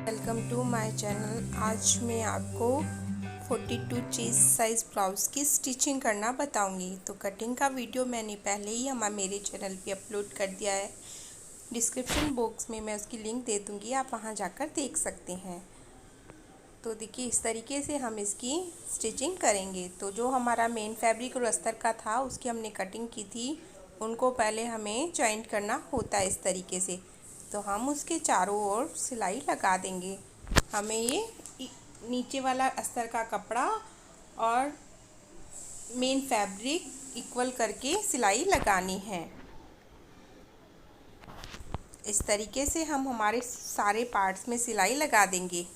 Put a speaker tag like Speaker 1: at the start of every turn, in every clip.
Speaker 1: Welcome to my channel. आज मैं आपको 42 चेस्ट साइज़ ब्लाउज़ की स्टिचिंग करना बताऊंगी। तो कटिंग का वीडियो मैंने पहले ही मेरे चैनल पे अपलोड कर दिया है। डिस्क्रिप्शन बॉक्स में मैं उसकी लिंक दे दूंगी, आप वहां जाकर देख सकते हैं। तो देखिए, इस तरीके से हम इसकी स्टिचिंग करेंगे। तो जो हमारा मेन फैब्रिक और अस्तर का था, उसकी हमने कटिंग की थी, उनको पहले हमें जॉइंट करना होता है इस तरीके से। तो हम उसके चारों ओर सिलाई लगा देंगे। हमें ये नीचे वाला अस्तर का कपड़ा और मेन फैब्रिक इक्वल करके सिलाई लगानी है। इस तरीके से हम हमारे सारे पार्ट्स में सिलाई लगा देंगे।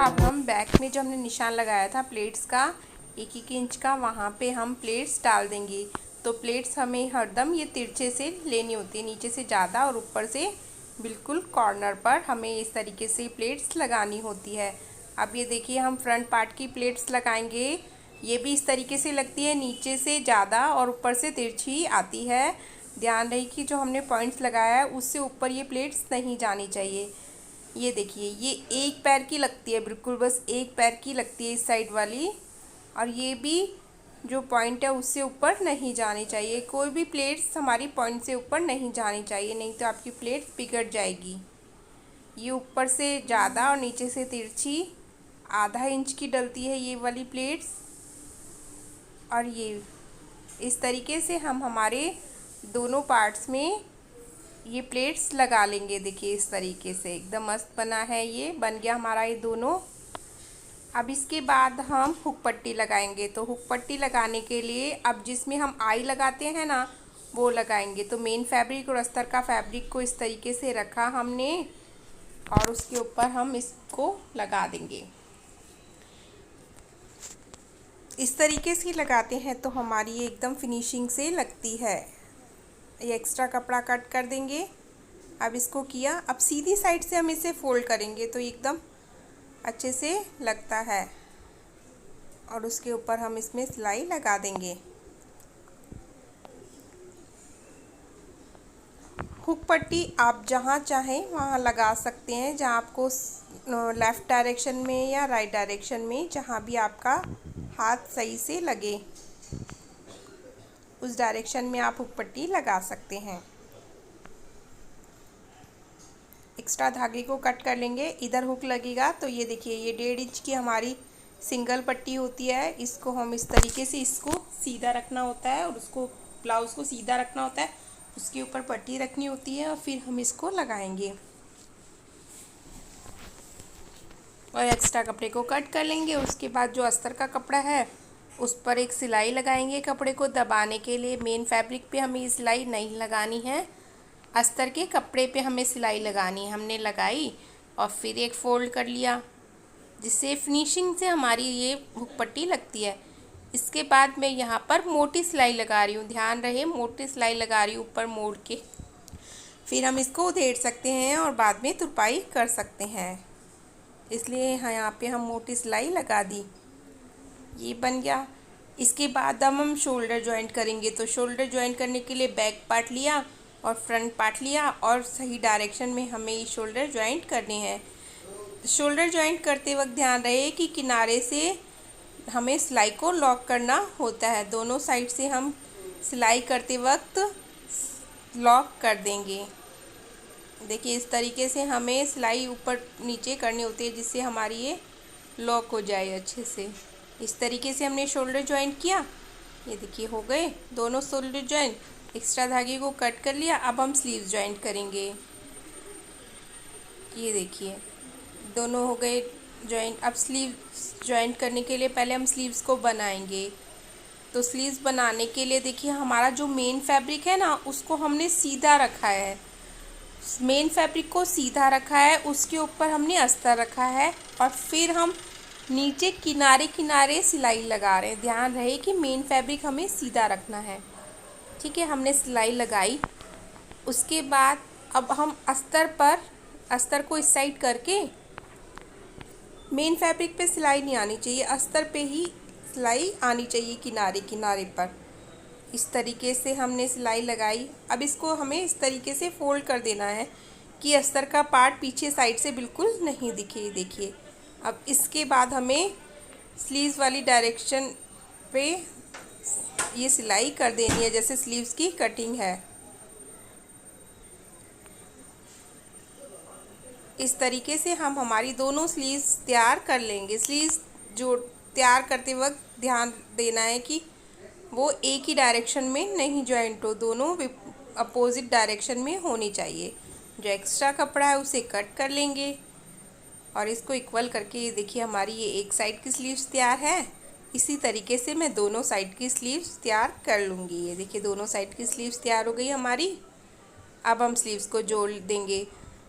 Speaker 1: अब हम बैक में जो हमने निशान लगाया था प्लेट्स का 1-1 इंच का, वहाँ पे हम प्लेट्स डाल देंगे। तो प्लेट्स हमें हरदम ये तिरछे से लेनी होती है, नीचे से ज़्यादा और ऊपर से बिल्कुल कॉर्नर पर हमें इस तरीके से प्लेट्स लगानी होती है। अब ये देखिए, हम फ्रंट पार्ट की प्लेट्स लगाएंगे। ये भी इस तरीके से लगती है, नीचे से ज़्यादा और ऊपर से तिरछी आती है। ध्यान रहे कि जो हमने पॉइंट्स लगाया है उससे ऊपर ये प्लेट्स नहीं जानी चाहिए। ये देखिए, ये एक पैर की लगती है, बिल्कुल बस एक पैर की लगती है इस साइड वाली। और ये भी जो पॉइंट है उससे ऊपर नहीं जानी चाहिए। कोई भी प्लेट्स हमारी पॉइंट से ऊपर नहीं जानी चाहिए, नहीं तो आपकी प्लेट्स बिगड़ जाएगी। ये ऊपर से ज़्यादा और नीचे से तिरछी ½ इंच की डलती है ये वाली प्लेट्स। और ये इस तरीके से हम हमारे दोनों पार्ट्स में ये प्लेट्स लगा लेंगे। देखिए, इस तरीके से एकदम मस्त बना है, ये बन गया हमारा ये दोनों। अब इसके बाद हम हुक पट्टी लगाएंगे। तो हुक पट्टी लगाने के लिए अब जिसमें हम आई लगाते हैं ना, वो लगाएंगे। तो मेन फैब्रिक और अस्तर का फैब्रिक को इस तरीके से रखा हमने और उसके ऊपर हम इसको लगा देंगे। इस तरीके से लगाते हैं तो हमारी ये एकदम फिनिशिंग से लगती है। ये एक्स्ट्रा कपड़ा कट कर देंगे। अब इसको किया, अब सीधी साइड से हम इसे फोल्ड करेंगे तो एकदम अच्छे से लगता है। और उसके ऊपर हम इसमें सिलाई लगा देंगे। हुक पट्टी आप जहाँ चाहें वहाँ लगा सकते हैं, जहाँ आपको लेफ़्ट डायरेक्शन में या राइट डायरेक्शन में, जहाँ भी आपका हाथ सही से लगे उस डायरेक्शन में आप हुक पट्टी लगा सकते हैं। एक्स्ट्रा धागे को कट कर लेंगे। इधर हुक लगेगा तो ये देखिए, ये 1.5 इंच की हमारी सिंगल पट्टी होती है। इसको हम इस तरीके से इसको सीधा रखना होता है और उसको ब्लाउज़ को सीधा रखना होता है, उसके ऊपर पट्टी रखनी होती है और फिर हम इसको लगाएंगे और एक्स्ट्रा कपड़े को कट कर लेंगे। उसके बाद जो अस्तर का कपड़ा है उस पर एक सिलाई लगाएंगे कपड़े को दबाने के लिए। मेन फैब्रिक पे हमें ये सिलाई नहीं लगानी है, अस्तर के कपड़े पे हमें सिलाई लगानी है। हमने लगाई और फिर एक फ़ोल्ड कर लिया, जिससे फिनिशिंग से हमारी ये हुक पट्टी लगती है। इसके बाद मैं यहाँ पर मोटी सिलाई लगा रही हूँ, ध्यान रहे मोटी सिलाई लगा रही हूँ ऊपर मोड़ के। फिर हम इसको उधेड़ सकते हैं और बाद में तुरपाई कर सकते हैं, इसलिए यहाँ पे हम मोटी सिलाई लगा दी। ये बन गया। इसके बाद हम शोल्डर जॉइंट करेंगे। तो शोल्डर जॉइंट करने के लिए बैक पार्ट लिया और फ्रंट पार्ट लिया और सही डायरेक्शन में हमें ये शोल्डर जॉइंट करने हैं। शोल्डर जॉइंट करते वक्त ध्यान रहे कि किनारे से हमें सिलाई को लॉक करना होता है। दोनों साइड से हम सिलाई करते वक्त लॉक कर देंगे। देखिए इस तरीके से हमें सिलाई ऊपर नीचे करनी होती है, जिससे हमारी ये लॉक हो जाए अच्छे से। इस तरीके से हमने शोल्डर जॉइंट किया। ये देखिए हो गए दोनों शोल्डर जॉइंट। एक्स्ट्रा धागे को कट कर लिया। अब हम स्लीव जॉइंट करेंगे। ये देखिए दोनों हो गए जॉइंट। अब स्लीव जॉइंट करने के लिए पहले हम स्लीव्स को बनाएंगे। तो स्लीव्स बनाने के लिए देखिए हमारा जो मेन फैब्रिक है ना, उसको हमने सीधा रखा है। मेन फैब्रिक को सीधा रखा है, उसके ऊपर हमने अस्तर रखा है और फिर हम नीचे किनारे किनारे सिलाई लगा रहे हैं। ध्यान रहे कि मेन फैब्रिक हमें सीधा रखना है। ठीक है, हमने सिलाई लगाई। उसके बाद अब हम अस्तर को इस साइड करके, मेन फैब्रिक पे सिलाई नहीं आनी चाहिए, अस्तर पे ही सिलाई आनी चाहिए किनारे किनारे पर। इस तरीके से हमने सिलाई लगाई। अब इसको हमें इस तरीके से फोल्ड कर देना है कि अस्तर का पार्ट पीछे साइड से बिल्कुल नहीं दिखे। देखिए अब इसके बाद हमें स्लीव्स वाली डायरेक्शन पे ये सिलाई कर देनी है, जैसे स्लीव्स की कटिंग है। इस तरीके से हम हमारी दोनों स्लीव्स तैयार कर लेंगे। स्लीव्स जो तैयार करते वक्त ध्यान देना है कि वो एक ही डायरेक्शन में नहीं जॉइंट हो, दोनों अपोजिट डायरेक्शन में होनी चाहिए। जो एक्स्ट्रा कपड़ा है उसे कट कर लेंगे और इसको इक्वल करके, ये देखिए हमारी ये एक साइड की स्लीव्स तैयार है। इसी तरीके से मैं दोनों साइड की स्लीव्स तैयार कर लूँगी। ये देखिए दोनों साइड की स्लीव्स तैयार हो गई हमारी। अब हम स्लीव्स को जोड़ देंगे।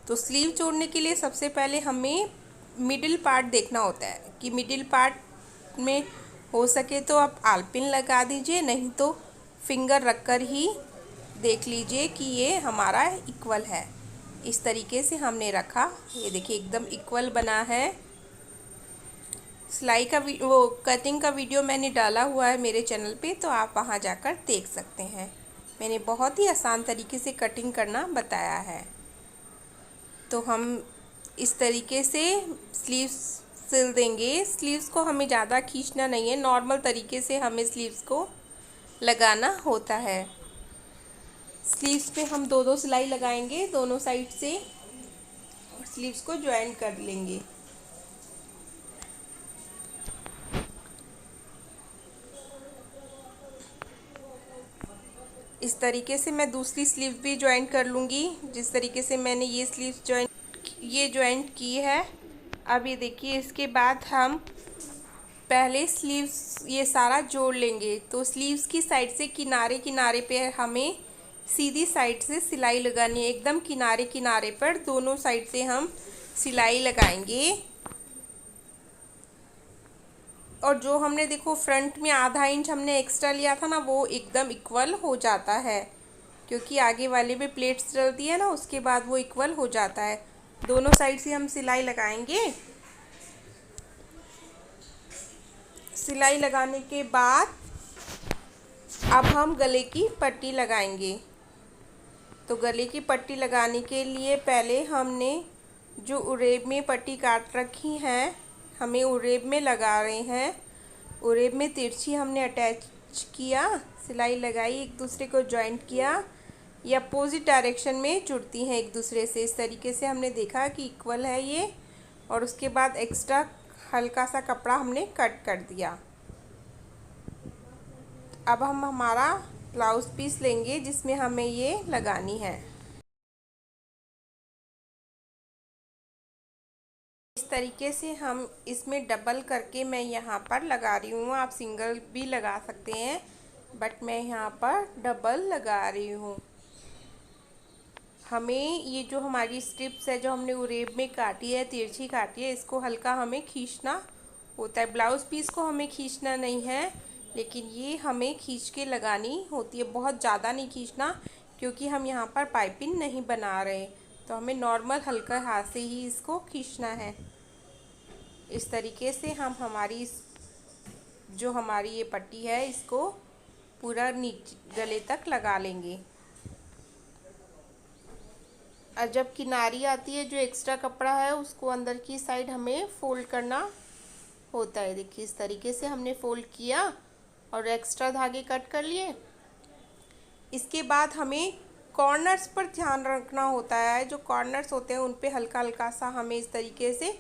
Speaker 1: तो स्लीव जोड़ने के लिए सबसे पहले हमें मिडिल पार्ट देखना होता है कि मिडिल पार्ट में हो सके तो आप आलपिन लगा दीजिए, नहीं तो फिंगर रखकर ही देख लीजिए कि ये हमारा इक्वल है। इस तरीके से हमने रखा। ये देखिए एकदम इक्वल बना है। सिलाई का कटिंग का वीडियो मैंने डाला हुआ है मेरे चैनल पे, तो आप वहाँ जाकर देख सकते हैं। मैंने बहुत ही आसान तरीके से कटिंग करना बताया है। तो हम इस तरीके से स्लीव्स सिल देंगे। स्लीव्स को हमें ज़्यादा खींचना नहीं है, नॉर्मल तरीके से हमें स्लीव्स को लगाना होता है। स्लीव्स पे हम दो सिलाई लगाएंगे दोनों साइड से और स्लीव्स को ज्वाइन कर लेंगे। इस तरीके से मैं दूसरी स्लीव भी ज्वाइन कर लूँगी, जिस तरीके से मैंने ये स्लीव्स ज्वाइंट की है। अब ये देखिए इसके बाद हम पहले स्लीव्स ये सारा जोड़ लेंगे। तो स्लीव्स की साइड से किनारे किनारे पे हमें सीधी साइड से सिलाई लगानी है। एकदम किनारे किनारे पर दोनों साइड से हम सिलाई लगाएंगे। और जो हमने देखो फ्रंट में आधा इंच हमने एक्स्ट्रा लिया था ना, वो एकदम इक्वल हो जाता है, क्योंकि आगे वाले पे प्लेट्स डलती है ना, उसके बाद वो इक्वल हो जाता है। दोनों साइड से हम सिलाई लगाएंगे। सिलाई लगाने के बाद अब हम गले की पट्टी लगाएंगे। तो गले की पट्टी लगाने के लिए पहले हमने जो उरेब में पट्टी काट रखी है, हमें उरेब में लगा रहे हैं। उरेब में तिरछी हमने अटैच किया, सिलाई लगाई, एक दूसरे को जॉइंट किया। ये अपोजिट डायरेक्शन में जुड़ती हैं एक दूसरे से। इस तरीके से हमने देखा कि इक्वल है ये, और उसके बाद एक्स्ट्रा हल्का सा कपड़ा हमने कट कर दिया। अब हम हमारा ब्लाउज पीस लेंगे जिसमें हमें ये लगानी है। इस तरीके से हम इसमें डबल करके मैं यहाँ पर लगा रही हूँ। आप सिंगल भी लगा सकते हैं, बट मैं यहाँ पर डबल लगा रही हूँ। हमें ये जो हमारी स्ट्रिप्स है जो हमने उरेब में काटी है, तिरछी काटी है, इसको हल्का हमें खींचना होता है। ब्लाउज पीस को हमें खींचना नहीं है, लेकिन ये हमें खींच के लगानी होती है। बहुत ज़्यादा नहीं खींचना, क्योंकि हम यहाँ पर पाइपिंग नहीं बना रहे, तो हमें नॉर्मल हल्का हाथ से ही इसको खींचना है। इस तरीके से हम हमारी जो हमारी ये पट्टी है इसको पूरा नीचे गले तक लगा लेंगे। और जब किनारी आती है, जो एक्स्ट्रा कपड़ा है उसको अंदर की साइड हमें फोल्ड करना होता है। देखिए इस तरीके से हमने फोल्ड किया और एक्स्ट्रा धागे कट कर लिए। इसके बाद हमें कॉर्नर्स पर ध्यान रखना होता है। जो कॉर्नर्स होते हैं उन पे हल्का हल्का सा हमें इस तरीके से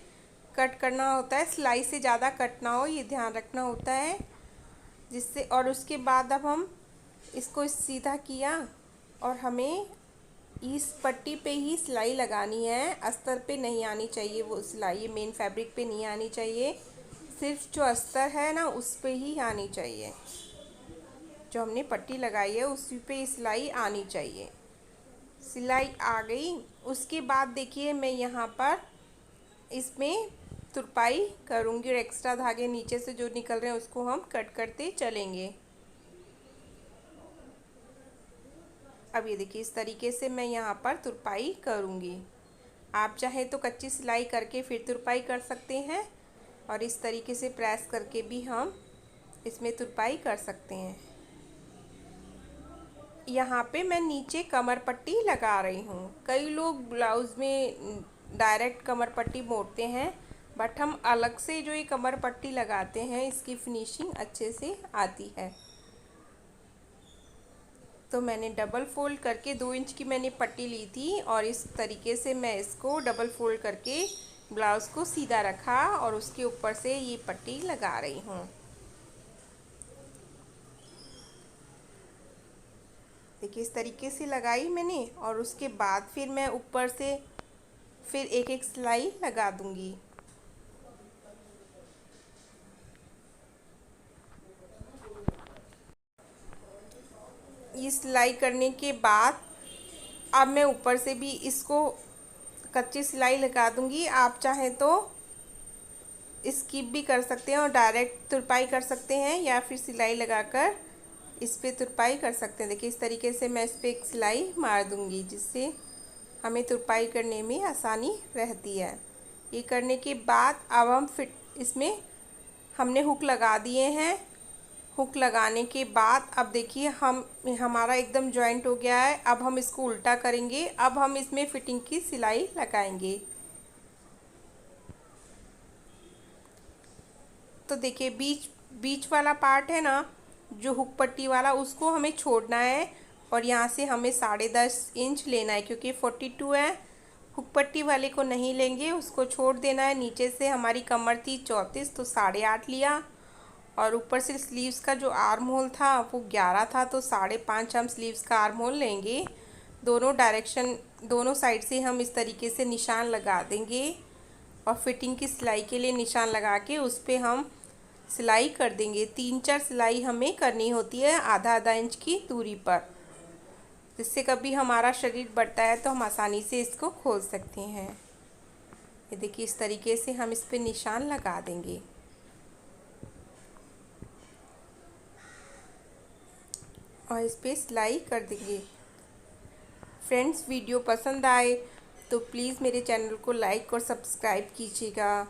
Speaker 1: कट करना होता है। सिलाई से ज़्यादा कट ना हो, ये ध्यान रखना होता है, जिससे। और उसके बाद अब हम इसको सीधा किया, और हमें इस पट्टी पे ही सिलाई लगानी है। अस्तर पे नहीं आनी चाहिए वो सिलाई, मेन फैब्रिक पे नहीं आनी चाहिए। सिर्फ जो अस्तर है ना उस पे ही आनी चाहिए। जो हमने पट्टी लगाई है उसी पे सिलाई आनी चाहिए। सिलाई आ गई। उसके बाद देखिए मैं यहाँ पर इसमें तुरपाई करूँगी, और एक्स्ट्रा धागे नीचे से जो निकल रहे हैं उसको हम कट करते चलेंगे। अब ये देखिए इस तरीके से मैं यहाँ पर तुरपाई करूँगी। आप चाहे तो कच्ची सिलाई करके फिर तुरपाई कर सकते हैं, और इस तरीके से प्रेस करके भी हम इसमें तुरपाई कर सकते हैं। यहाँ पे मैं नीचे कमर पट्टी लगा रही हूँ। कई लोग ब्लाउज़ में डायरेक्ट कमर पट्टी मोड़ते हैं, बट हम अलग से जो ये कमर पट्टी लगाते हैं इसकी फिनिशिंग अच्छे से आती है। तो मैंने डबल फोल्ड करके 2 इंच की मैंने पट्टी ली थी, और इस तरीके से मैं इसको डबल फोल्ड करके ब्लाउज़ को सीधा रखा, और उसके ऊपर से ये पट्टी लगा रही हूँ। देखिए इस तरीके से लगाई मैंने, और उसके बाद फिर मैं ऊपर से फिर एक एक सिलाई लगा दूँगी। ये सिलाई करने के बाद अब मैं ऊपर से भी इसको कच्ची सिलाई लगा दूँगी। आप चाहें तो स्किप भी कर सकते हैं और डायरेक्ट तुरपाई कर सकते हैं, या फिर सिलाई लगाकर इस पे तुरपाई कर सकते हैं। देखिए इस तरीके से मैं इस पर एक सिलाई मार दूँगी, जिससे हमें तुरपाई करने में आसानी रहती है। ये करने के बाद अब हम फिट इसमें हमने हुक लगा दिए हैं। हुक लगाने के बाद अब देखिए हमारा एकदम जॉइंट हो गया है। अब हम इसको उल्टा करेंगे। अब हम इसमें फिटिंग की सिलाई लगाएंगे। तो देखिए बीच वाला पार्ट है ना, जो हुक पट्टी वाला, उसको हमें छोड़ना है, और यहाँ से हमें 10.5 इंच लेना है, क्योंकि 42 है। हुक पट्टी वाले को नहीं लेंगे, उसको छोड़ देना है। नीचे से हमारी कमर थी 34, तो 8.5 लिया, और ऊपर से स्लीव्स का जो आर्म होल था वो 11 था, तो 5.5 हम स्लीव्स का आर्म होल लेंगे। दोनों साइड से हम इस तरीके से निशान लगा देंगे, और फिटिंग की सिलाई के लिए निशान लगा के उस पर हम सिलाई कर देंगे। 3-4 सिलाई हमें करनी होती है आधा इंच की दूरी पर, जिससे कभी हमारा शरीर बढ़ता है तो हम आसानी से इसको खोल सकते हैं। ये देखिए इस तरीके से हम इस पर निशान लगा देंगे। और इस पर सिलाई कर देंगे। फ्रेंड्स, वीडियो पसंद आए तो प्लीज़ मेरे चैनल को लाइक और सब्सक्राइब कीजिएगा।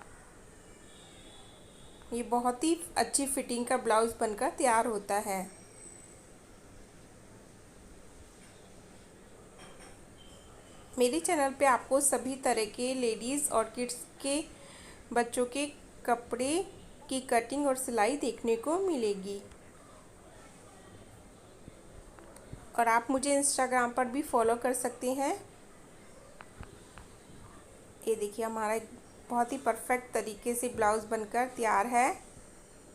Speaker 1: ये बहुत ही अच्छी फिटिंग का ब्लाउज़ बनकर तैयार होता है। मेरे चैनल पे आपको सभी तरह के लेडीज़ और किड्स के बच्चों के कपड़े की कटिंग और सिलाई देखने को मिलेगी। और आप मुझे इंस्टाग्राम पर भी फॉलो कर सकते हैं। ये देखिए, हमारा एक बहुत ही परफेक्ट तरीके से ब्लाउज़ बनकर तैयार है।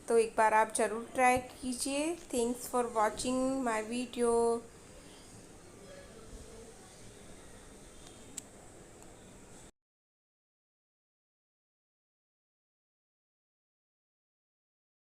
Speaker 1: तो एक बार आप ज़रूर ट्राई कीजिए। Thanks for watching my video.